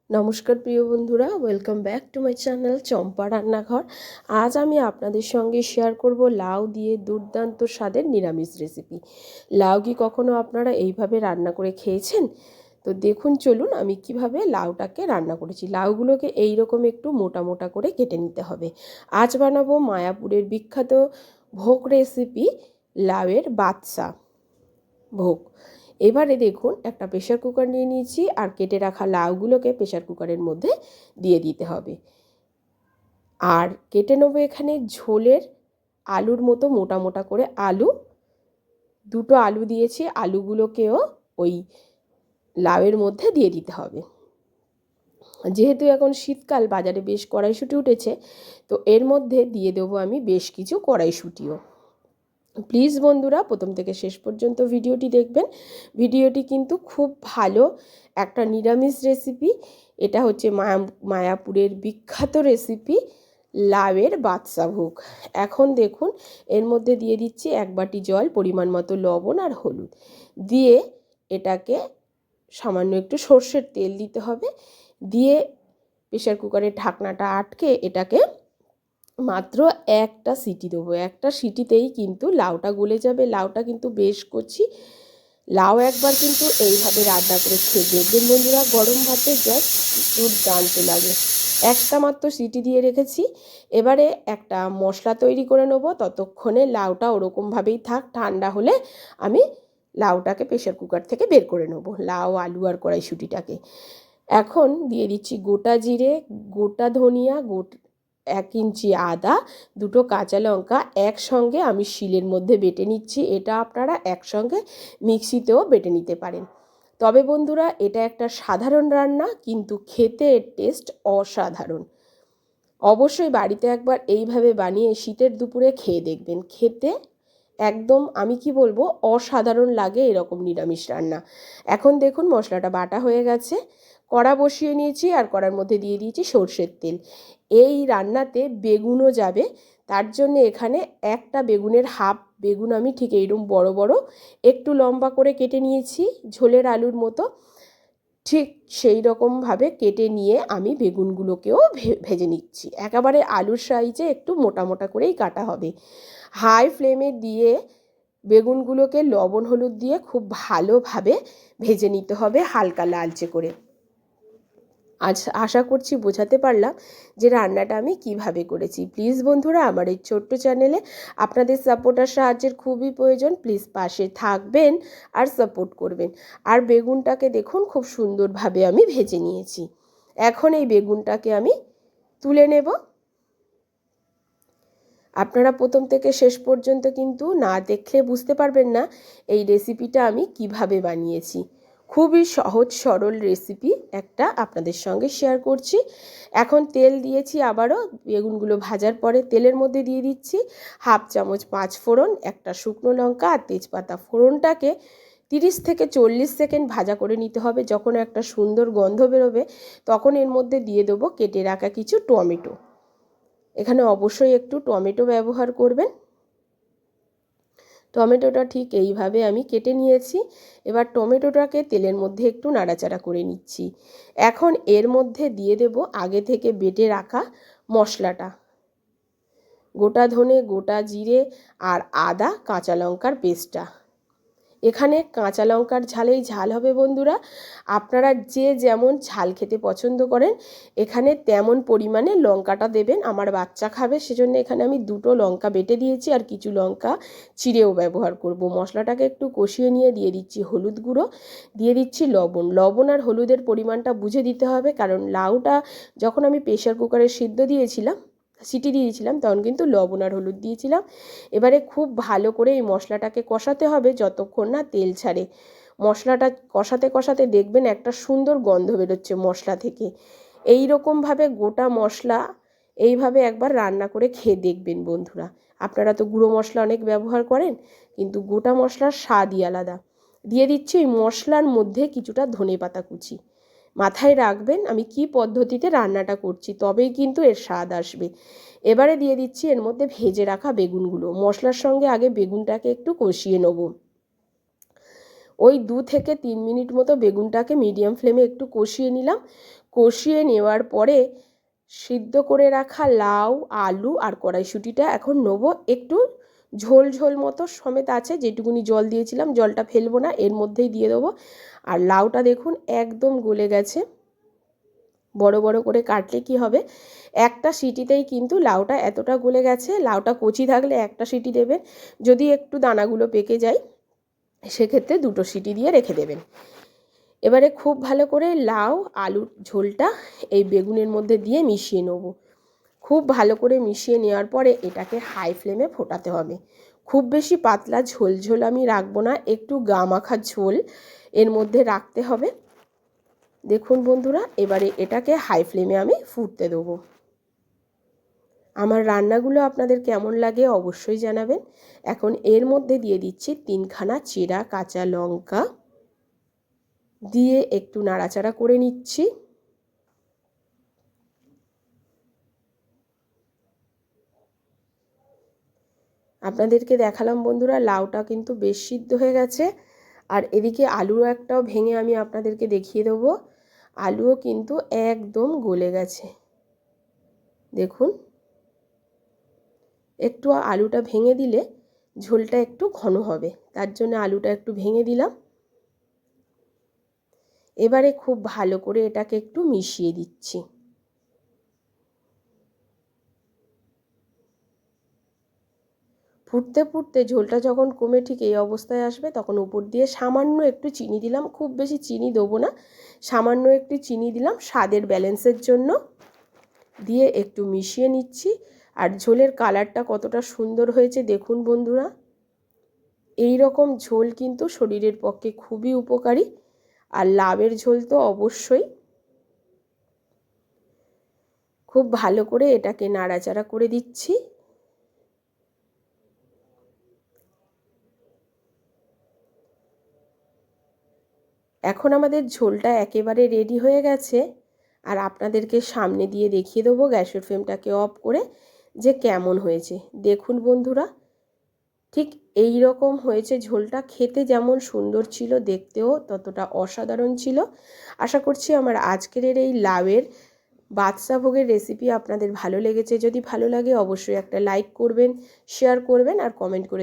নমস্কার প্রিয় বন্ধুরা, welcome back to my channel Champa Rannaghar. আজ আমি আপনাদের সঙ্গে শেয়ার করব লাউ দিয়ে দুর্দান্ত স্বাদের নিরামিষ রেসিপি। লাউ কি কখনো আপনারা এইভাবে রান্না করে খেয়েছেন? তো দেখুন, চলুন আমি কিভাবে লাউটাকে রান্না করেছি। লাউগুলোকে এইরকম একটু মোটা মোটা করে কেটে নিতে হবে। আজ বানাবো মায়াপুরের বিখ্যাত ভোগ রেসিপি, লাউয়ের বাদশা ভোগ। এবারে দেখুন, একটা প্রেশার কুকার নিয়ে নিয়েছি আর কেটে রাখা লাউগুলোকে প্রেশার কুকারের মধ্যে দিয়ে দিতে হবে। আর কেটে নেবো এখানে ঝোলের আলুর মতো মোটা মোটা করে দুটো আলু দিয়েছি, আলুগুলোকেও ওই লাউয়ের মধ্যে দিয়ে দিতে হবে। যেহেতু এখন শীতকাল, বাজারে বেশ কড়াইশুঁটি উঠেছে, তো এর মধ্যে দিয়ে দেবো আমি বেশ কিছু কড়াইশুঁটিও। প্লিজ বন্ধুরা, প্রথম থেকে শেষ পর্যন্ত ভিডিওটি দেখবেন। ভিডিওটি কিন্তু খুব ভালো একটা নিরামিষ রেসিপি। এটা হচ্ছে মায়াপুরের বিখ্যাত রেসিপি, লাউয়ের বাদশা ভোগ। এখন দেখুন, এর মধ্যে দিয়ে দিচ্ছি 1 বাটি জল, পরিমাণ মতো লবণ আর হলুদ দিয়ে এটাকে সামান্য একটু সর্ষের তেল দিতে হবে। দিয়ে প্রেশার কুকারের ঢাকনাটা আটকে এটাকে মাত্র একটা সিটি দেবো। একটা সিটিতেই কিন্তু লাউটা গলে যাবে। লাউটা কিন্তু বেশ কচি। লাউ একবার কিন্তু এইভাবে রান্না করে খেয়ে দেখবেন বন্ধুরা, গরম ভাতে জাস্ট দুর্দান্ত লাগে। একটা মাত্র সিটি দিয়ে রেখেছি। এবারে একটা মশলা তৈরি করে নেব। ততক্ষণে লাউটা ওরকমভাবেই থাক, ঠান্ডা হলে আমি লাউটাকে প্রেশার কুকার থেকে বের করে নেব, লাউ আলু আর কড়াইশুঁটিটাকে। এখন দিয়ে দিচ্ছি গোটা জিরে, গোটা ধনিয়া, 1 ইঞ্চি আদা, 2টো কাঁচা লঙ্কা একসঙ্গে আমি শিলের মধ্যে বেটে নিচ্ছি। এটা আপনারা একসঙ্গে মিক্সিতেও বেটে নিতে পারেন। তবে বন্ধুরা, এটা একটা সাধারণ রান্না, কিন্তু খেতে এর টেস্ট অসাধারণ। অবশ্যই বাড়িতে একবার এইভাবে বানিয়ে শীতের দুপুরে খেয়ে দেখবেন। খেতে একদম আমি কি বলবো, অসাধারণ লাগে এরকম নিরামিষ রান্না। এখন দেখুন, মশলাটা বাটা হয়ে গেছে। কড়া বসিয়ে নিয়েছি আর কড়ার মধ্যে দিয়ে দিয়েছি সর্ষের তেল। এই রান্নাতে বেগুনও যাবে, তার জন্য এখানে একটা বেগুনের হাফ বেগুন আমি ঠিক এইরকম বড় বড় একটু লম্বা করে কেটে নিয়েছি, ঝোলের আলুর মতো। ঠিক সেই রকমভাবে কেটে নিয়ে আমি বেগুনগুলোকেও ভেজে নিচ্ছি। একেবারে আলুর সাইজে একটু মোটা মোটা করেই কাটা হবে। হাই ফ্লেমে দিয়ে বেগুনগুলোকে লবণ হলুদ দিয়ে খুব ভালোভাবে ভেজে নিতে হবে, হালকা লালচে করে। আজ আশা করছি বোঝাতে পারলাম যে রান্নাটা আমি কিভাবে করেছি। প্লিজ বন্ধুরা, আমার এই ছোট্ট চ্যানেলে আপনাদের সাপোর্ট আর সাহায্যের খুবই প্রয়োজন। প্লিজ পাশে থাকবেন আর সাপোর্ট করবেন। আর বেগুনটাকে দেখুন, খুব সুন্দরভাবে আমি ভেজে নিয়েছি। এখন এই বেগুনটাকে আমি তুলে নেব। আপনারা প্রথম থেকে শেষ পর্যন্ত কিন্তু না দেখলে বুঝতে পারবেন না এই রেসিপিটা আমি কিভাবে বানিয়েছি। খুবই সহজ সরল রেসিপি একটা আপনাদের সঙ্গে শেয়ার করছি। এখন তেল দিয়েছি আবারও। বেগুনগুলো ভাজার পরে তেলের মধ্যে দিয়ে দিচ্ছি 1/2 চামচ 5 ফোড়ন, একটা শুকনো লঙ্কা আর তেজপাতা। ফোড়নটাকে 30 থেকে 40 সেকেন্ড ভাজা করে নিতে হবে। যখন একটা সুন্দর গন্ধ বেরোবে, তখন এর মধ্যে দিয়ে দেবো কেটে রাখা কিছু টমেটো। এখানে অবশ্যই একটু টমেটো ব্যবহার করবেন। টমেটোটা ঠিক এইভাবে আমি কেটে নিয়েছি। এবার টমেটোটাকে তেলের মধ্যে একটু নাড়াচাড়া করে নিচ্ছি। এখন এর মধ্যে দিয়ে দেব আগে থেকে বেটে রাখা মশলাটা, গোটা ধনে, গোটা জিরে আর আদা কাঁচা লঙ্কার পেস্টটা। এখানে কাঁচা লঙ্কার ঝালেই ঝাল হবে বন্ধুরা। আপনারা যে যেমন ঝাল খেতে পছন্দ করেন এখানে তেমন পরিমাণে লঙ্কাটা দেবেন। আমার বাচ্চা খাবে, সেজন্য এখানে আমি 2টো লঙ্কা বেটে দিয়েছি আর কিছু লঙ্কা চিড়েও ব্যবহার করব। মশলাটাকে একটু কষিয়ে নিয়ে দিয়ে দিচ্ছি হলুদ গুঁড়ো, দিয়ে দিচ্ছি লবণ। লবণ আর হলুদের পরিমাণটা বুঝে দিতে হবে, কারণ লাউটা যখন আমি প্রেশার কুকারে সিটি দিয়েছিলাম তখন কিন্তু লবণ আর হলুদ দিয়েছিলাম। এবারে খুব ভালো করে এই মশলাটাকে কষাতে হবে যতক্ষণ না তেল ছাড়ে। মশলাটা কষাতে কষাতে দেখবেন একটা সুন্দর গন্ধ বেরোচ্ছে মশলা থেকে। এই রকমভাবে গোটা মশলা এইভাবে একবার রান্না করে খেয়ে দেখবেন বন্ধুরা। আপনারা তো গুঁড়ো মশলা অনেক ব্যবহার করেন, কিন্তু গোটা মশলার স্বাদই আলাদা। দিয়ে দিচ্ছি ওই মশলার মধ্যে কিছুটা ধনেপাতা কুচি। মাথায় রাখবেন আমি কি পদ্ধতিতে রান্নাটা করছি, তবেই কিন্তু এর স্বাদ আসবে। এবারে দিয়ে দিচ্ছি এর মধ্যে ভেজে রাখা বেগুনগুলো। মশলার সঙ্গে আগে বেগুনটাকে একটু কষিয়ে নেব। ওই 2 থেকে 3 মিনিট মতো বেগুনটাকে মিডিয়াম ফ্লেমে একটু কষিয়ে নিলাম। কষিয়ে নেওয়ার পরে সিদ্ধ করে রাখা লাউ, আলু আর কড়াইশুঁটিটা এখন নেবো। একটু ঝোল ঝোল মতো সমেত আছে, যেটুকুনি জল দিয়েছিলাম জলটা ফেলবো না, এর মধ্যেই দিয়ে দেবো। আর লাউটা দেখুন একদম গলে গেছে। বড় বড় করে কাটলে কি হবে, একটা সিটিতেই কিন্তু লাউটা এতটা গলে গেছে। লাউটা কচি থাকলে একটা সিটি দেবেন, যদি একটু দানাগুলো পেকে যায় সেক্ষেত্রে 2টো সিটি দিয়ে রেখে দেবেন। এবারে খুব ভালো করে লাউ আলুর ঝোলটা এই বেগুনের মধ্যে দিয়ে মিশিয়ে নেব। খুব ভালো করে মিশিয়ে নেওয়ার পরে এটাকে হাই ফ্লেমে ফোটাতে হবে। খুব বেশি পাতলা ঝোল ঝোল আমি রাখবো না, একটু গা মাখা ঝোল এর মধ্যে রাখতে হবে। দেখুন বন্ধুরা, এবারে এটাকে হাই ফ্লেমে আমি ফুটতে দেবো। আমার রান্নাগুলো আপনাদের কেমন লাগে অবশ্যই জানাবেন। এখন এর মধ্যে দিয়ে দিচ্ছি 3খানা চেরা কাঁচা লঙ্কা, দিয়ে একটু নাড়াচাড়া করে নিচ্ছি। আপনাদেরকে দেখালাম বন্ধুরা, লাউটা কিন্তু বেশ সিদ্ধ হয়ে গেছে। আর এদিকে আলুও একটাও ভেঙে আমি আপনাদেরকে দেখিয়ে দেবো। আলুও কিন্তু একদম গলে গেছে। দেখুন, একটু আলুটা ভেঙে দিলে ঝোলটা একটু ঘন হবে, তার জন্য আলুটা একটু ভেঙে দিলাম। এবারে খুব ভালো করে এটাকে একটু মিশিয়ে দিচ্ছি। ফুটতে ফুটতে ঝোলটা যখন কমে ঠিক এই অবস্থায় আসবে, তখন উপর দিয়ে সামান্য একটু চিনি দিলাম। খুব বেশি চিনি দেবো না, সামান্য একটু চিনি দিলাম স্বাদের ব্যালেন্সের জন্য। দিয়ে একটু মিশিয়ে নিচ্ছি। আর ঝোলের কালারটা কতটা সুন্দর হয়েছে দেখুন বন্ধুরা। এই রকম ঝোল কিন্তু শরীরের পক্ষে খুবই উপকারী। আর লাউয়ের ঝোল তো অবশ্যই। খুব ভালো করে এটাকে নাড়াচাড়া করে দিচ্ছি। এখন আমাদের ঝোলটা একেবারে রেডি হয়ে গেছে। আর আপনাদেরকে সামনে দিয়ে দেখিয়ে দেবো গ্যাসের ফ্লেমটাকে অফ করে যে কেমন হয়েছে। দেখুন বন্ধুরা, ঠিক এই রকম হয়েছে ঝোলটা। খেতে যেমন সুন্দর ছিল, দেখতেও ততটা অসাধারণ ছিল। আশা করছি আমার আজকের এই লাউয়ের বাদশাভোগের রেসিপি আপনাদের ভালো লেগেছে। যদি ভালো লাগে অবশ্যই একটা লাইক করবেন, শেয়ার করবেন আর কমেন্ট করে